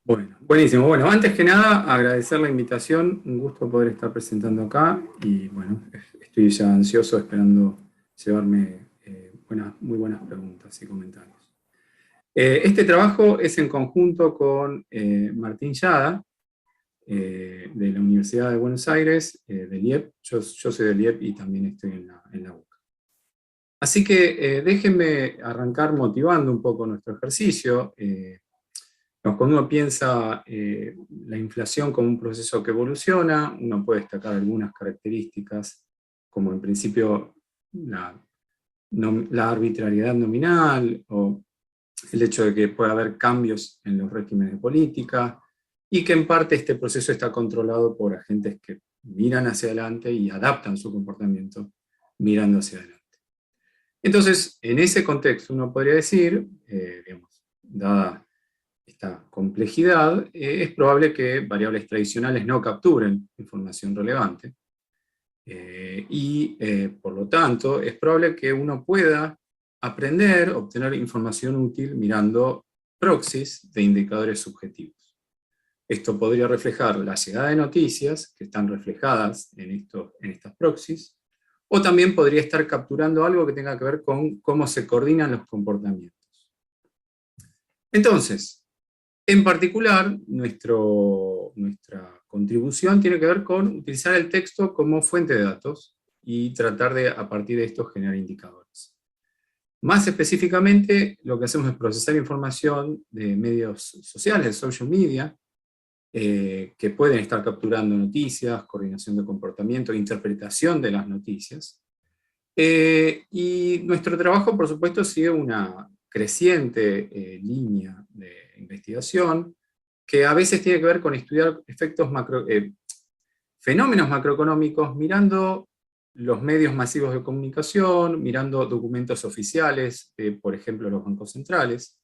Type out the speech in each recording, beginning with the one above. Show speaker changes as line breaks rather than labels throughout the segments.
Bueno, buenísimo. Bueno, antes que nada, agradecer la invitación. Un gusto poder estar presentando acá. Y bueno, estoy ya ansioso esperando llevarme muy buenas preguntas y comentarios. Este trabajo es en conjunto con Martín Yada, de la Universidad de Buenos Aires, del IEP. Yo soy del IEP y también estoy en la UCA. Así que déjenme arrancar motivando un poco nuestro ejercicio. Cuando uno piensa la inflación como un proceso que evoluciona, uno puede destacar algunas características, como en principio la arbitrariedad nominal, o el hecho de que puede haber cambios en los regímenes de política, y que en parte este proceso está controlado por agentes que miran hacia adelante y adaptan su comportamiento mirando hacia adelante. Entonces, en ese contexto uno podría decir, dada esta complejidad, es probable que variables tradicionales no capturen información relevante, por lo tanto es probable que uno pueda obtener información útil mirando proxies de indicadores subjetivos. Esto podría reflejar la llegada de noticias que están reflejadas en estas proxies, o también podría estar capturando algo que tenga que ver con cómo se coordinan los comportamientos. Entonces, en particular, nuestra contribución tiene que ver con utilizar el texto como fuente de datos y tratar de, a partir de esto, generar indicadores. Más específicamente, lo que hacemos es procesar información de medios sociales, de social media, que pueden estar capturando noticias, coordinación de comportamiento, interpretación de las noticias. Y nuestro trabajo, por supuesto, sigue una creciente línea de investigación, que a veces tiene que ver con estudiar fenómenos macroeconómicos mirando los medios masivos de comunicación, mirando documentos oficiales, por ejemplo, los bancos centrales.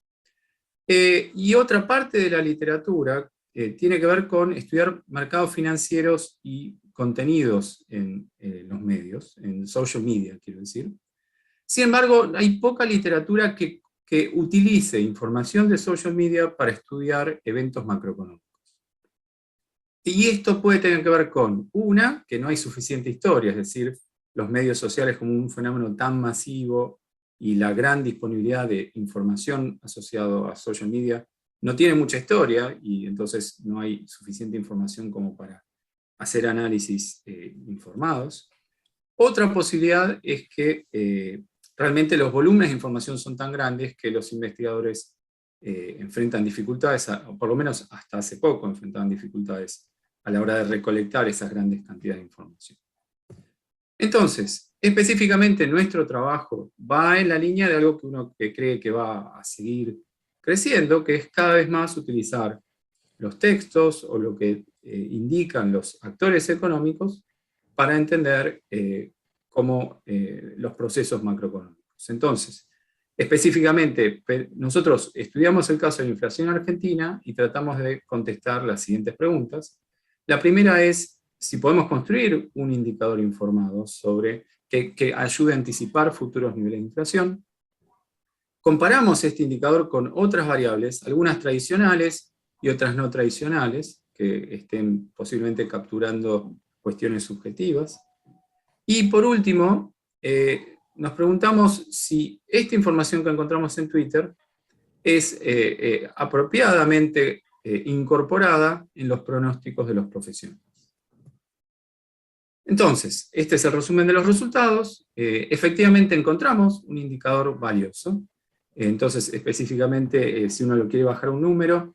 Y otra parte de la literatura tiene que ver con estudiar mercados financieros y contenidos en los medios, en social media, quiero decir. Sin embargo, hay poca literatura que utilice información de social media para estudiar eventos macroeconómicos. Y esto puede tener que ver con, que no hay suficiente historia, es decir, los medios sociales como un fenómeno tan masivo y la gran disponibilidad de información asociado a social media no tiene mucha historia, y entonces no hay suficiente información como para hacer análisis informados. Otra posibilidad es que realmente los volúmenes de información son tan grandes que los investigadores enfrentan dificultades, o por lo menos hasta hace poco enfrentaban dificultades a la hora de recolectar esas grandes cantidades de información. Entonces, específicamente nuestro trabajo va en la línea de algo que uno cree que va a seguir creciendo, que es cada vez más utilizar los textos o lo que indican los actores económicos para entender los procesos macroeconómicos. Entonces, específicamente, nosotros estudiamos el caso de la inflación argentina y tratamos de contestar las siguientes preguntas. La primera es si podemos construir un indicador informado que ayude a anticipar futuros niveles de inflación. Comparamos este indicador con otras variables, algunas tradicionales y otras no tradicionales, que estén posiblemente capturando cuestiones subjetivas. Y por último, nos preguntamos si esta información que encontramos en Twitter es apropiadamente incorporada en los pronósticos de los profesionales. Entonces, este es el resumen de los resultados. Efectivamente encontramos un indicador valioso. Entonces, específicamente, si uno lo quiere bajar un número,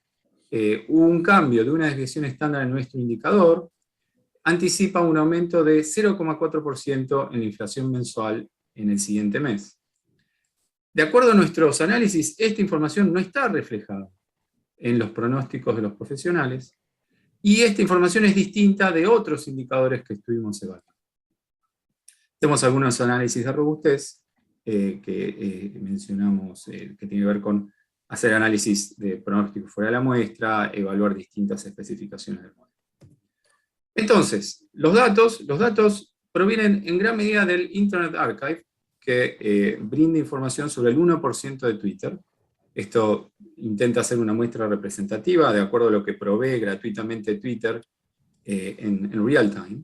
un cambio de una desviación estándar en nuestro indicador anticipa un aumento de 0,4% en la inflación mensual en el siguiente mes. De acuerdo a nuestros análisis, esta información no está reflejada en los pronósticos de los profesionales, y esta información es distinta de otros indicadores que estuvimos evaluando. Tenemos algunos análisis de robustez que mencionamos, que tiene que ver con hacer análisis de pronósticos fuera de la muestra, evaluar distintas especificaciones del modelo. Entonces, los datos provienen en gran medida del Internet Archive, que brinda información sobre el 1% de Twitter, Esto intenta hacer una muestra representativa de acuerdo a lo que provee gratuitamente Twitter en real time.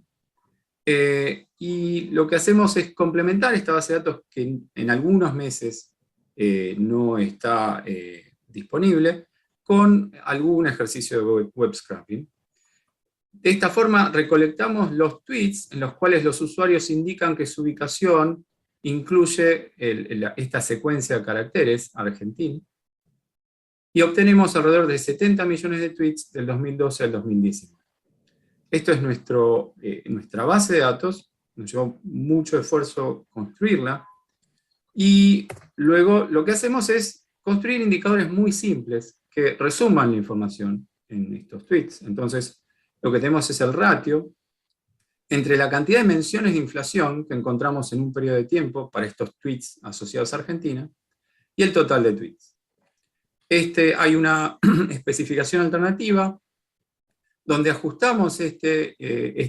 Y lo que hacemos es complementar esta base de datos que en algunos meses no está disponible, con algún ejercicio de web scraping. De esta forma recolectamos los tweets en los cuales los usuarios indican que su ubicación incluye esta secuencia de caracteres argentín, y obtenemos alrededor de 70 millones de tweets del 2012 al 2019. Esto es nuestra base de datos, nos llevó mucho esfuerzo construirla, y luego lo que hacemos es construir indicadores muy simples que resuman la información en estos tweets. Entonces, lo que tenemos es el ratio entre la cantidad de menciones de inflación que encontramos en un periodo de tiempo para estos tweets asociados a Argentina, y el total de tweets. Hay una especificación alternativa donde ajustamos este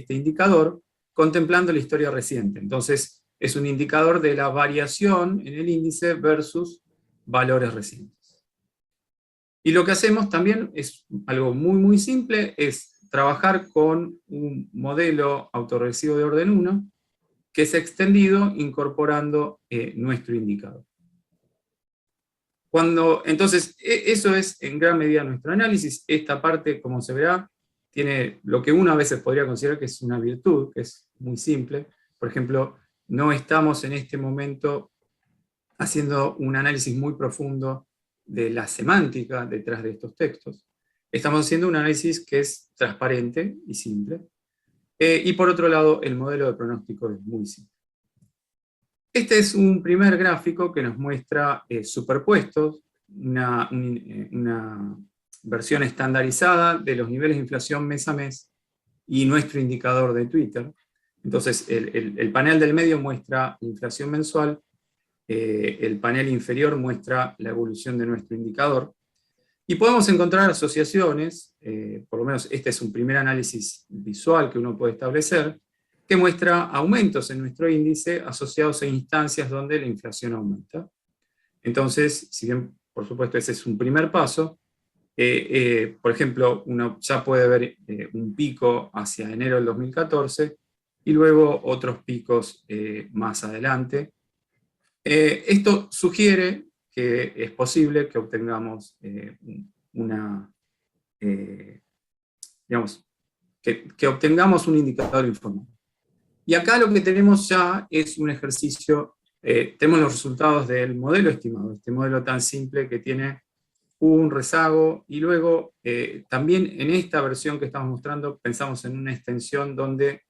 indicador contemplando la historia reciente. Entonces, es un indicador de la variación en el índice versus valores recientes. Y lo que hacemos también es algo muy, muy simple, es trabajar con un modelo autorregresivo de orden 1 que es extendido incorporando nuestro indicador. Entonces, eso es en gran medida nuestro análisis. Esta parte, como se verá, tiene lo que uno a veces podría considerar que es una virtud, que es muy simple. Por ejemplo, no estamos en este momento haciendo un análisis muy profundo de la semántica detrás de estos textos. Estamos haciendo un análisis que es transparente y simple. Y por otro lado, el modelo de pronóstico es muy simple. Este es un primer gráfico que nos muestra superpuestos, una versión estandarizada de los niveles de inflación mes a mes y nuestro indicador de Twitter. Entonces, el panel del medio muestra la inflación mensual, el panel inferior muestra la evolución de nuestro indicador, y podemos encontrar asociaciones, por lo menos este es un primer análisis visual que uno puede establecer, que muestra aumentos en nuestro índice asociados a instancias donde la inflación aumenta. Entonces, si bien, por supuesto, ese es un primer paso, por ejemplo, uno ya puede ver un pico hacia enero del 2014, y luego otros picos más adelante. Esto sugiere que es posible que obtengamos que obtengamos un indicador informal. Y acá lo que tenemos ya es un ejercicio, tenemos los resultados del modelo estimado, este modelo tan simple que tiene un rezago, y luego también en esta versión que estamos mostrando pensamos en una extensión donde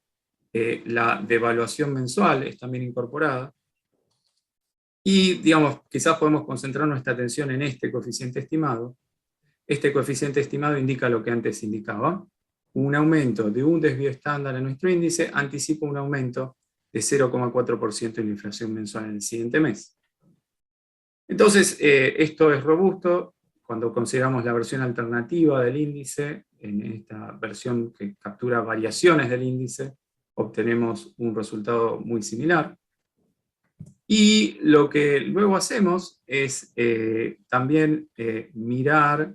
la devaluación mensual es también incorporada. Y, digamos, quizás podemos concentrar nuestra atención en este coeficiente estimado. Este coeficiente estimado indica lo que antes indicaba. Un aumento de un desvío estándar en nuestro índice anticipa un aumento de 0,4% en la inflación mensual en el siguiente mes. Entonces, esto es robusto cuando consideramos la versión alternativa del índice. En esta versión que captura variaciones del índice, obtenemos un resultado muy similar. Y lo que luego hacemos es también mirar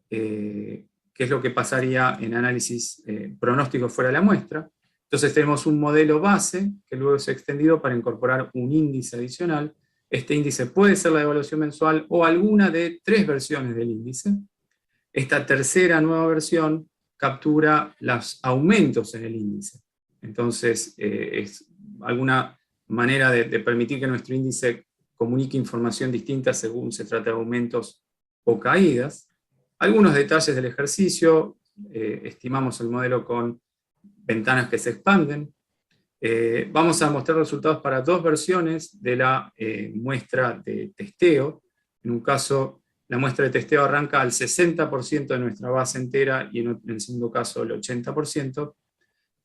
qué es lo que pasaría en análisis pronóstico fuera de la muestra. Entonces tenemos un modelo base que luego es extendido para incorporar un índice adicional. Este índice puede ser la devaluación mensual o alguna de 3 versiones del índice. Esta tercera nueva versión captura los aumentos en el índice. Entonces es alguna manera de permitir que nuestro índice comunique información distinta según se trata de aumentos o caídas. Algunos detalles del ejercicio: estimamos el modelo con ventanas que se expanden. Vamos a mostrar resultados para 2 versiones de la muestra de testeo. En un caso, la muestra de testeo arranca al 60% de nuestra base entera, y en el segundo caso el 80%.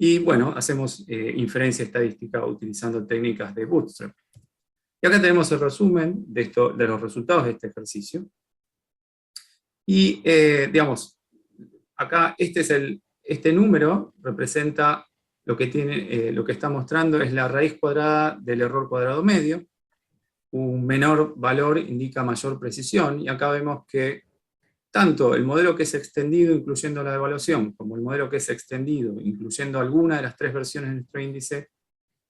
Y bueno, hacemos inferencia estadística utilizando técnicas de Bootstrap. Y acá tenemos el resumen de los resultados de este ejercicio. Y digamos, acá este número representa lo que está mostrando es la raíz cuadrada del error cuadrado medio. un menor valor indica mayor precisión, y acá vemos que tanto el modelo que es extendido, incluyendo la devaluación, como el modelo que es extendido, incluyendo alguna de las 3 versiones de nuestro índice,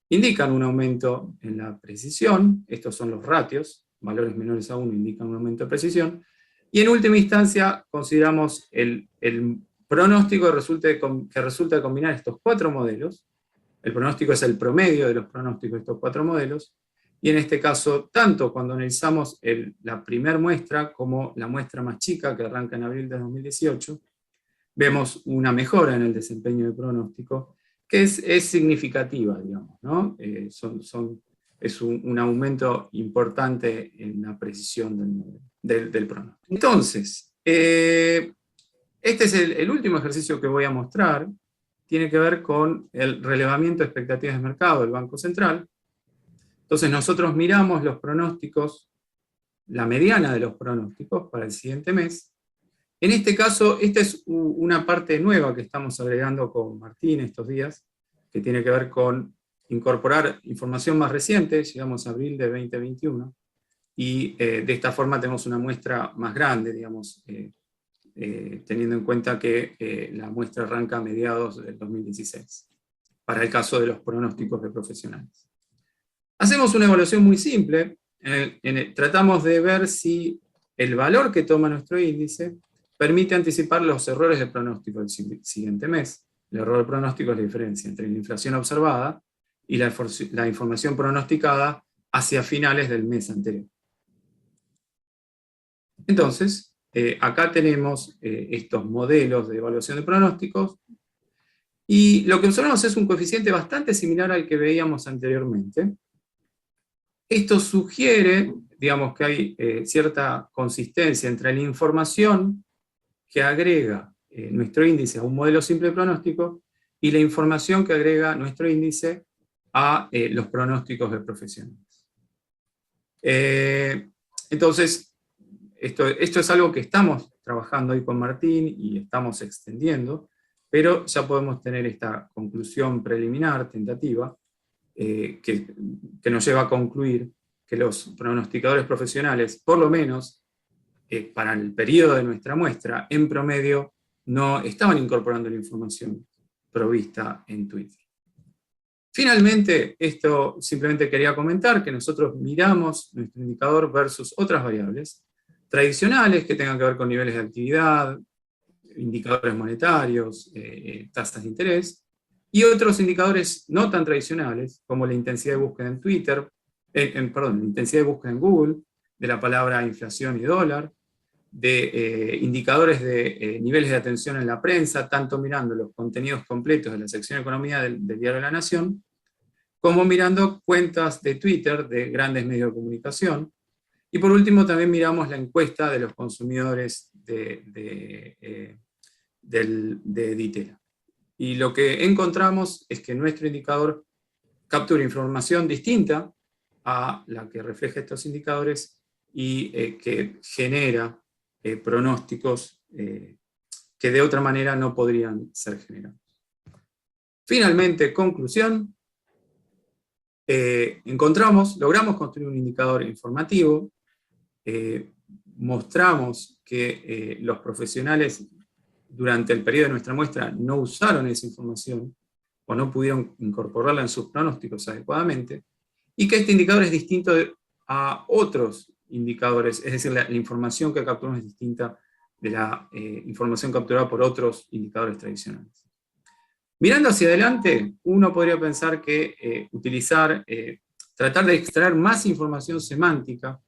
indican un aumento en la precisión. Estos son los ratios, valores menores a 1 indican un aumento de precisión, y en última instancia consideramos el pronóstico que resulta de combinar estos 4 modelos. El pronóstico es el promedio de los pronósticos de estos 4 modelos, y en este caso, tanto cuando analizamos la primera muestra como la muestra más chica, que arranca en abril de 2018, vemos una mejora en el desempeño del pronóstico, que es significativa, digamos, ¿no? Es un aumento importante en la precisión del pronóstico. Entonces, este es el último ejercicio que voy a mostrar. Tiene que ver con el relevamiento de expectativas de mercado del Banco Central. Entonces nosotros miramos los pronósticos, la mediana de los pronósticos para el siguiente mes. En este caso, esta es una parte nueva que estamos agregando con Martín estos días, que tiene que ver con incorporar información más reciente. Llegamos a abril de 2021, y de esta forma tenemos una muestra más grande, digamos, teniendo en cuenta que la muestra arranca a mediados del 2016, para el caso de los pronósticos de profesionales. Hacemos una evaluación muy simple. Tratamos de ver si el valor que toma nuestro índice permite anticipar los errores de pronóstico del siguiente mes. El error de pronóstico es la diferencia entre la inflación observada y la información pronosticada hacia finales del mes anterior. Entonces, acá tenemos estos modelos de evaluación de pronósticos, y lo que observamos es un coeficiente bastante similar al que veíamos anteriormente. Esto sugiere, digamos, que hay cierta consistencia entre la información que agrega nuestro índice a un modelo simple de pronóstico y la información que agrega nuestro índice a los pronósticos de profesionales. Entonces, esto es algo que estamos trabajando hoy con Martín y estamos extendiendo, pero ya podemos tener esta conclusión preliminar, tentativa, que nos lleva a concluir que los pronosticadores profesionales, por lo menos para el periodo de nuestra muestra, en promedio no estaban incorporando la información provista en Twitter. Finalmente, esto simplemente quería comentar que nosotros miramos nuestro indicador versus otras variables tradicionales que tengan que ver con niveles de actividad, indicadores monetarios, tasas de interés, y otros indicadores no tan tradicionales, como la intensidad de búsqueda en Twitter, la intensidad de búsqueda en Google, de la palabra inflación y dólar, de indicadores de niveles de atención en la prensa, tanto mirando los contenidos completos de la sección de Economía del Diario La Nación, como mirando cuentas de Twitter de grandes medios de comunicación. Y por último también miramos la encuesta de los consumidores de Ditela. Y lo que encontramos es que nuestro indicador captura información distinta a la que refleja estos indicadores, y que genera pronósticos que de otra manera no podrían ser generados. Finalmente, conclusión, logramos construir un indicador informativo, mostramos que los profesionales durante el periodo de nuestra muestra no usaron esa información o no pudieron incorporarla en sus pronósticos adecuadamente, y que este indicador es distinto a otros indicadores, es decir, la información que capturamos es distinta de la información capturada por otros indicadores tradicionales. Mirando hacia adelante, uno podría pensar que tratar de extraer más información semántica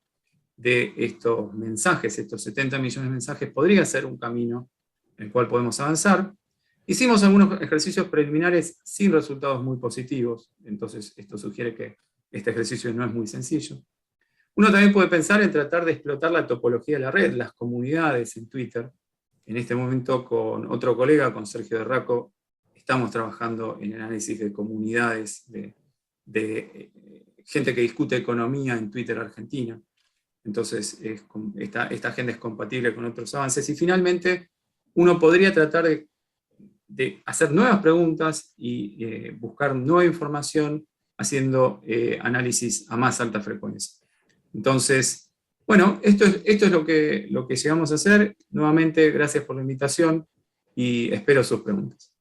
de estos mensajes, estos 70 millones de mensajes, podría ser un camino en el cual podemos avanzar. Hicimos algunos ejercicios preliminares sin resultados muy positivos, entonces esto sugiere que este ejercicio no es muy sencillo. Uno también puede pensar en tratar de explotar la topología de la red, las comunidades en Twitter. En este momento con otro colega, con Sergio de Racco, estamos trabajando en el análisis de comunidades de gente que discute economía en Twitter Argentina. Entonces esta agenda es compatible con otros avances. Y finalmente, uno podría tratar de hacer nuevas preguntas y buscar nueva información haciendo análisis a más alta frecuencia. Entonces, bueno, esto es lo que llegamos a hacer. Nuevamente, gracias por la invitación y espero sus preguntas.